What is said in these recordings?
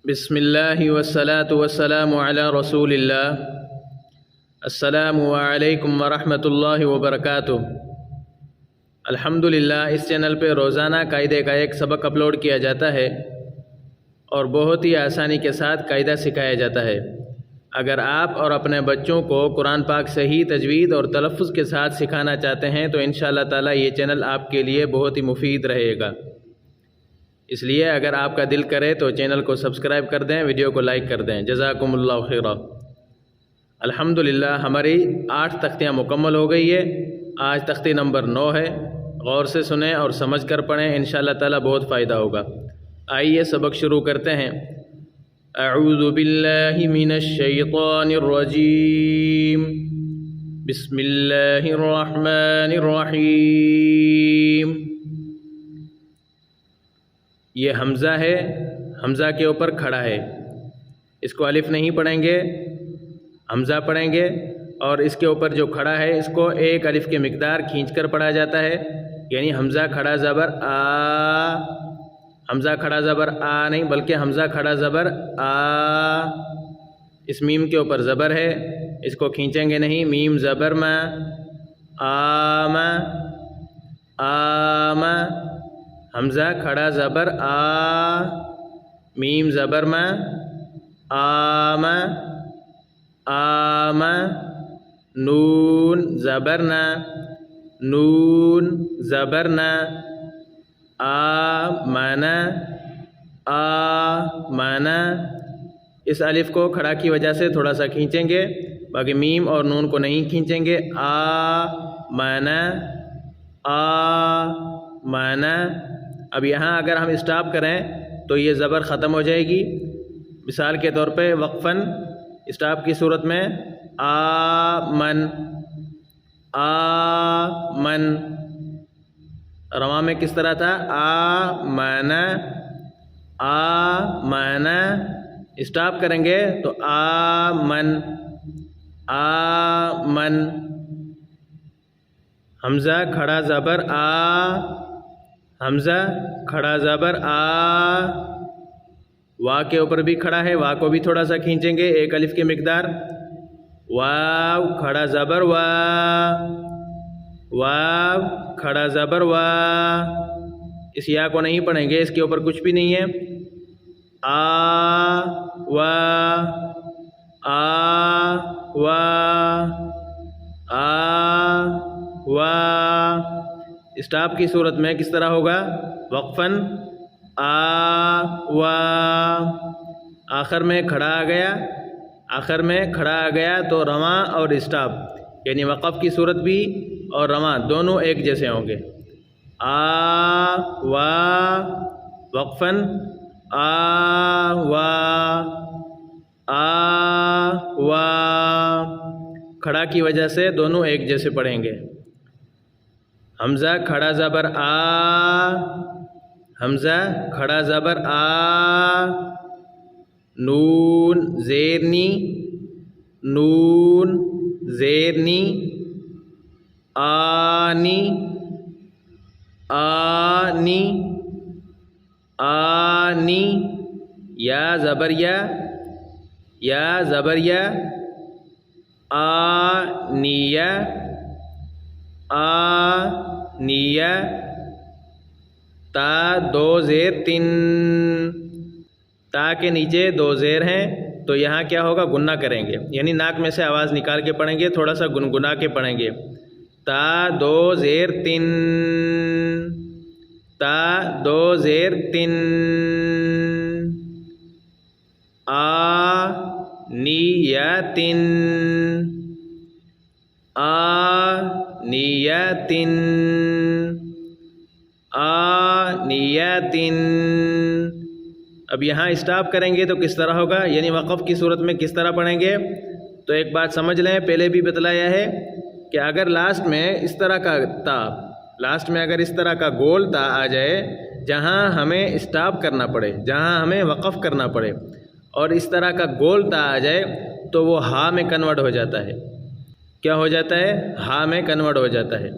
بسم اللہ والصلاة والسلام علی رسول اللہ۔ السلام علیکم ورحمۃ اللہ وبرکاتہ۔ الحمدللہ اس چینل پہ روزانہ قاعدے کا ایک سبق اپلوڈ کیا جاتا ہے اور بہت ہی آسانی کے ساتھ قاعدہ سکھایا جاتا ہے۔ اگر آپ اور اپنے بچوں کو قرآن پاک صحیح تجوید اور تلفظ کے ساتھ سکھانا چاہتے ہیں تو انشاءاللہ تعالی یہ چینل آپ کے لیے بہت ہی مفید رہے گا۔ اس لیے اگر آپ کا دل کرے تو چینل کو سبسکرائب کر دیں، ویڈیو کو لائک کر دیں۔ جزاکم اللہ خیرا۔ الحمدللہ ہماری 8 تختیاں مکمل ہو گئی ہے۔ آج تختی نمبر 9 ہے۔ غور سے سنیں اور سمجھ کر پڑھیں، انشاءاللہ تعالی بہت فائدہ ہوگا۔ آئیے سبق شروع کرتے ہیں۔ اعوذ باللہ من الشیطان الرجیم، بسم اللہ الرحمن الرحیم۔ یہ حمزہ ہے، حمزہ کے اوپر کھڑا ہے، اس کو الف نہیں پڑھیں گے، حمزہ پڑھیں گے، اور اس کے اوپر جو کھڑا ہے اس کو ایک الف کی مقدار کھینچ کر پڑھا جاتا ہے، یعنی حمزہ کھڑا زبر آ، حمزہ کھڑا زبر آ نہیں بلکہ حمزہ کھڑا زبر آ۔ اس میم کے اوپر زبر ہے، اس کو کھینچیں گے نہیں، میم زبر ما، آم، آم، حمزہ کھڑا زبر آ، میم زبر ما، آم، آم، نون زبر نا، نون زبر نا، آمن، آمن۔ اس الف کو کھڑا کی وجہ سے تھوڑا سا کھینچیں گے، باقی میم اور نون کو نہیں کھینچیں گے۔ آمن، آمن۔ اب یہاں اگر ہم اسٹاپ کریں تو یہ زبر ختم ہو جائے گی۔ مثال کے طور پہ وقفاً اسٹاپ کی صورت میں آمن، آمن۔ رواں میں کس طرح تھا؟ آمن، آمن۔ اسٹاپ کریں گے تو آمن، آمن۔ حمزہ کھڑا زبر آ، حمزہ کھڑا زبر آ۔ وا کے اوپر بھی کھڑا ہے، وا کو بھی تھوڑا سا کھینچیں گے ایک الف کی مقدار۔ واو کھڑا زبر وا، واو کھڑا زبر وا۔ اس یا کو نہیں پڑھیں گے، اس کے اوپر کچھ بھی نہیں ہے۔ آ وا، آ وا، آ وا۔ اسٹاپ کی صورت میں کس طرح ہوگا؟ وقفاً آ وا۔ آخر میں کھڑا آ گیا، آخر میں کھڑا آ گیا تو رواں اور اسٹاپ یعنی وقف کی صورت بھی اور رواں دونوں ایک جیسے ہوں گے۔ آ وا، وقفاً آ وا، آ وا۔ کھڑا کی وجہ سے دونوں ایک جیسے پڑھیں گے۔ حمزہ کھڑا زبر آ، حمزہ کھڑا زبر آ۔ نون زیرنی، نون زیرنی، آنی، آنی، آنی۔ یا زبر یا، یا زبر یا، آنیہ، آنیہ۔ تا دو زیر تن، تا کے نیچے دو زیر ہیں تو یہاں کیا ہوگا؟ گننا کریں گے، یعنی ناک میں سے آواز نکال کے پڑھیں گے، تھوڑا سا گنگنا کے پڑھیں گے۔ تا دو زیر تن، تا دو زیر تن۔ آنیتن، آنیتن، آنیتن۔ اب یہاں اسٹاپ کریں گے تو کس طرح ہوگا؟ یعنی وقف کی صورت میں کس طرح پڑھیں گے؟ تو ایک بات سمجھ لیں، پہلے بھی بتلایا ہے کہ اگر لاسٹ میں اس طرح کا تا، لاسٹ میں اگر اس طرح کا گول تا آ جائے جہاں ہمیں اسٹاپ کرنا پڑے، جہاں ہمیں وقف کرنا پڑے، اور اس طرح کا گول تا آ جائے تو وہ ہا میں کنورٹ ہو جاتا ہے۔ کیا ہو جاتا ہے؟ ہا میں کنورٹ ہو جاتا ہے۔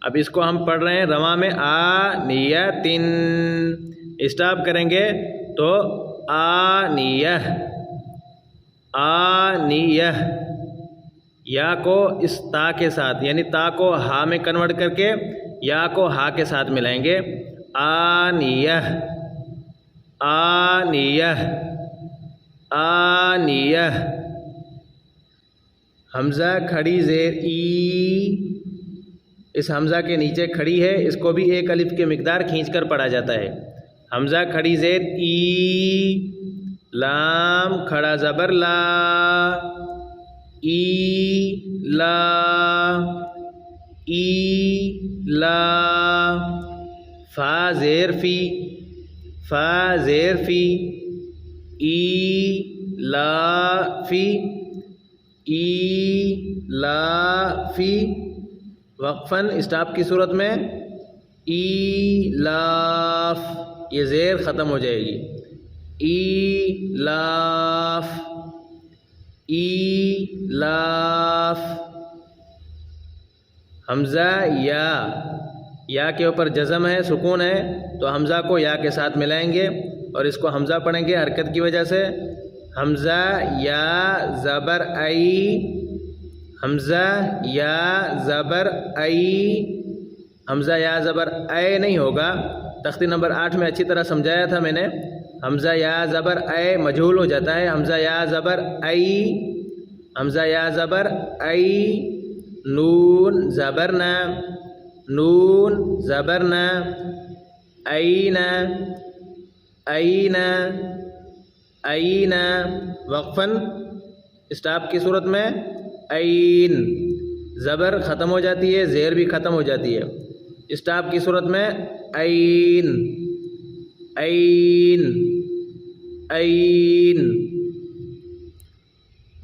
اب اس کو ہم پڑھ رہے ہیں رواں میں آ نیتن، اسٹاپ کریں گے تو آنیہ، آنیہ، یا کو اس تا کے ساتھ، یعنی تا کو ہا میں کنورٹ کر کے یا کو ہا کے ساتھ ملائیں گے، آنیہ، آنیہ، آنیہ۔ حمزہ کھڑی زیر ای، اس حمزہ کے نیچے کھڑی ہے، اس کو بھی ایک الف کی مقدار کھینچ کر پڑھا جاتا ہے۔ حمزہ کھڑی زیر ای، لام کھڑا زبر لا، ای لا، ای لا۔ فا زیر فی، فا زیر فی، ای لا فی، ای لا فی۔ وقفاً اسٹاپ کی صورت میں ایلاف، یہ زیر ختم ہو جائے گی، ایلاف، ایلاف۔ حمزہ یا کے اوپر جزم ہے، سکون ہے، تو حمزہ کو یا کے ساتھ ملائیں گے اور اس کو حمزہ پڑھیں گے حرکت کی وجہ سے۔ حمزہ یا زبر ای، حمزہ یا زبر ای، حمزہ یا زبر اے نہیں ہوگا، تختی نمبر 8 میں اچھی طرح سمجھایا تھا میں نے۔ حمزہ یا زبر اے مجہول ہو جاتا ہے، حمزہ یا زبر ای، حمزہ یا زبر ای، نون زبرنا، نون زبرنا، اینا، اینا، اینا۔ وقفاً اسٹاپ کی صورت میں عین، زبر ختم ہو جاتی ہے، زیر بھی ختم ہو جاتی ہے۔ اسٹاپ کی صورت میں عین، عین، عین۔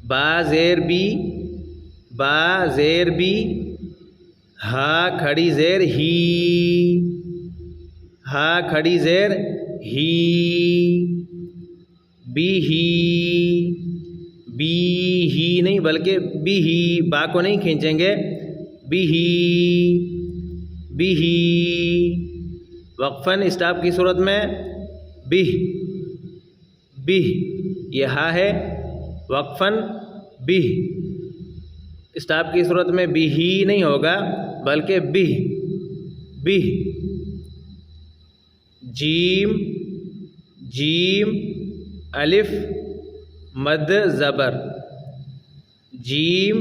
با زیر بی، با زیر بی، ہا کھڑی زیر ہی، ہا کھڑی زیر ہی، بی ہی، بی ہی نہیں بلکہ بی ہی، با کو نہیں کھینچیں گے، بی ہی، بی ہی۔ وقفاً اسٹاپ کی صورت میں بہ، بہ، یہ ہا ہے، وقفاً بہ۔ اسٹاپ کی صورت میں بہ ہی نہیں ہوگا بلکہ بہ، بہ۔ جیم، جیم، الف مد زبر، جیم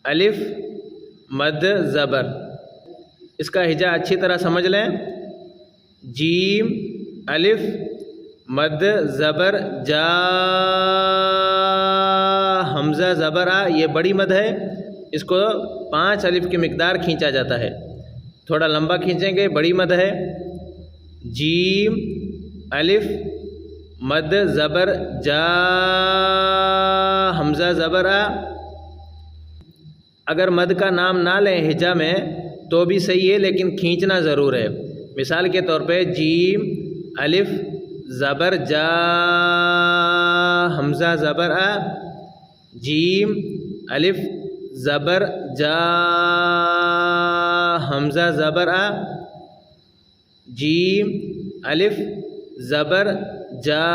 الف مد زبر۔ اس کا ہجا اچھی طرح سمجھ لیں، جیم الف مد زبر جا، حمزہ زبر آ، یہ بڑی مد ہے، اس کو 5 الف کی مقدار کھینچا جاتا ہے، تھوڑا لمبا کھینچیں گے، بڑی مد ہے۔ جیم الف مد زبر جا، حمزہ زبر آ۔ اگر مد کا نام نہ لیں ہجا میں تو بھی صحیح ہے، لیکن کھینچنا ضرور ہے۔ مثال کے طور پہ جیم الف زبر جا، حمزہ زبر آ، جیم الف زبر جا، حمزہ زبر آ، جیم الف زبر جا،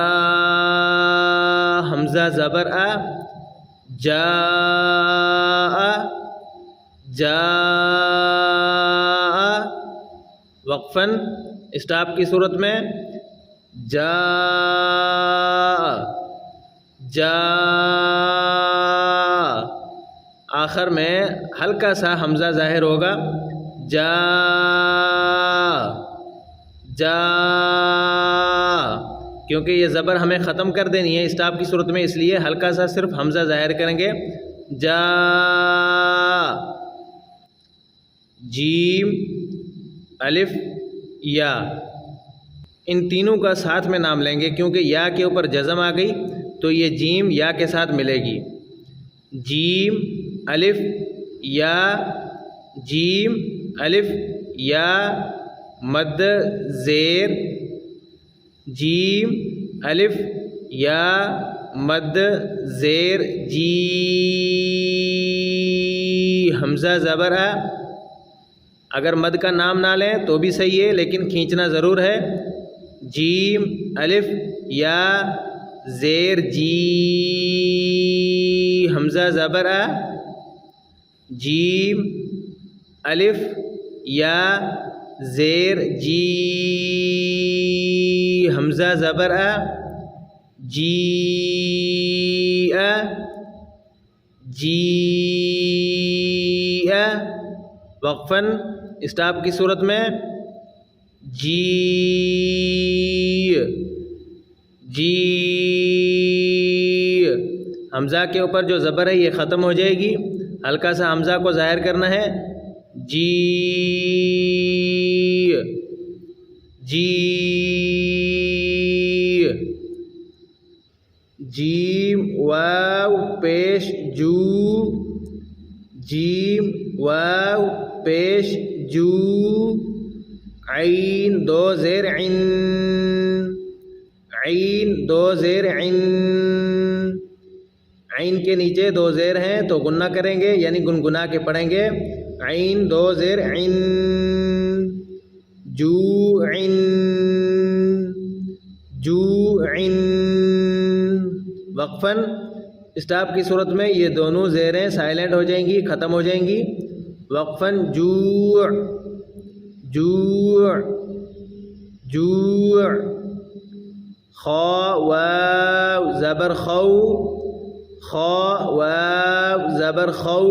حمزہ زبر آ، جا، جا۔ وقفاً اسٹاپ کی صورت میں جا، جا۔ آخر میں ہلکا سا حمزہ ظاہر ہوگا، جا، جا، کیونکہ یہ زبر ہمیں ختم کر دینی ہے اسٹاپ کی صورت میں، اس لیے ہلکا سا صرف حمزہ ظاہر کریں گے، جا۔ جیم الف یا، ان تینوں کا ساتھ میں نام لیں گے کیونکہ یا کے اوپر جزم آ گئی تو یہ جیم یا کے ساتھ ملے گی۔ جیم الف یا، جیم الف یا مد زیر، جیم الف یا مد زیر جی، حمزہ زبر آ۔ اگر مد کا نام نہ لیں تو بھی صحیح ہے لیکن کھینچنا ضرور ہے۔ جیم الف یا زیر جی حمزہ زبر آ جیم الف یا زیر جی حمزہ زبر آ جی جی وقفاً اسٹاپ کی صورت میں جی جی حمزہ کے اوپر جو زبر ہے یہ ختم ہو جائے گی، ہلکا سا حمزہ کو ظاہر کرنا ہے جی جی جیم واو پیش جو جیم واو پیش جو عین دو زیر عین عین دو زیر عین عین کے نیچے دو زیر ہیں تو غنہ کریں گے یعنی گنگنا کے پڑھیں گے عین دو زیر عین جو عین جو عین وقفاً اسٹاپ کی صورت میں یہ دونوں زیریں سائلنٹ ہو جائیں گی، ختم ہو جائیں گی وقفاً جوع جوع جوع خا واو زبر خو خا واو زبر خو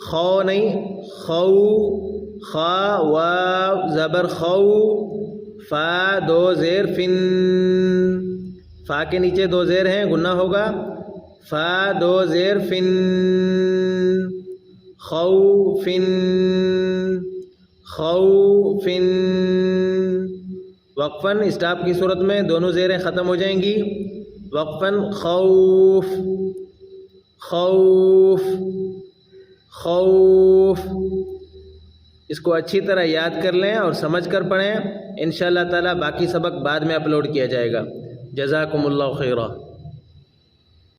خو نہیں خو خا واو زبر خو فا دو زیر فن فا کے نیچے دو زیر ہیں غنہ ہوگا فا دو زیر فن خوفن خوفن وقفاً اسٹاپ کی صورت میں دونوں زیریں ختم ہو جائیں گی وقفاً خوف خوف خوف اس کو اچھی طرح یاد کر لیں اور سمجھ کر پڑھیں، انشاءاللہ تعالی باقی سبق بعد میں اپلوڈ کیا جائے گا۔ جزاکم اللہ خیرہ۔